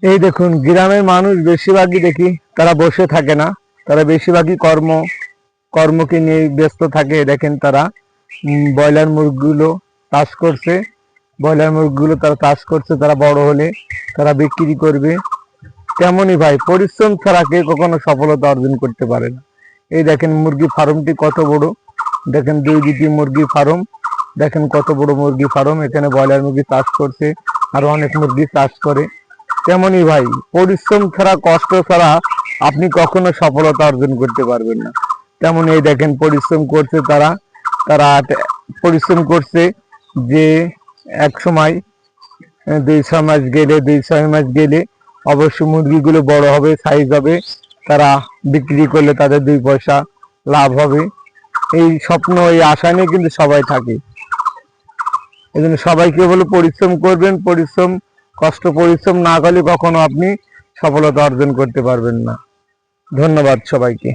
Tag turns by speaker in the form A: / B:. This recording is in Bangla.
A: এই দেখুন গ্রামের মানুষ বেশিরভাগই দেখি তারা বসে থাকে না, তারা বেশিরভাগই কর্মকে নিয়ে ব্যস্ত থাকে। দেখেন তারা ব্রয়লার মুরগিগুলো চাষ করছে, ব্রয়লার মুরগিগুলো তারা চাষ করছে, তারা বড় হলে তারা বিক্রি করবে। তেমনই ভাই, পরিশ্রম ছাড়া কেউ কখনো সফলতা অর্জন করতে পারে না। এই দেখেন মুরগি ফার্মটি কত বড়, দেখেন দুটি মুরগি ফার্ম, দেখেন কত বড় মুরগি ফার্ম। এখানে ব্রয়লার মুরগি চাষ করছে, আর অনেক মুরগি চাষ করে। তেমনই ভাই, পরিশ্রম ছাড়া, কষ্ট ছাড়া আপনি কখনো সফলতা অর্জন করতে পারবেন না। তেমন এই দেখেন পরিশ্রম করছে তারা, তারা পরিশ্রম করছে যে এক সময় 2-6 মাস গেলে অবশ্যই মুরগিগুলো বড় হবে, সাইজ হবে, তারা বিক্রি করলে তাদের 2 পয়সা লাভ হবে। এই স্বপ্ন, এই আশা নিয়ে কিন্তু সবাই থাকে। এই জন্য সবাইকে বলে পরিশ্রম করবেন, পরিশ্রম না করলে কখনো আপনি সফলতা অর্জন করতে পারবেন না। ধন্যবাদ সবাইকে।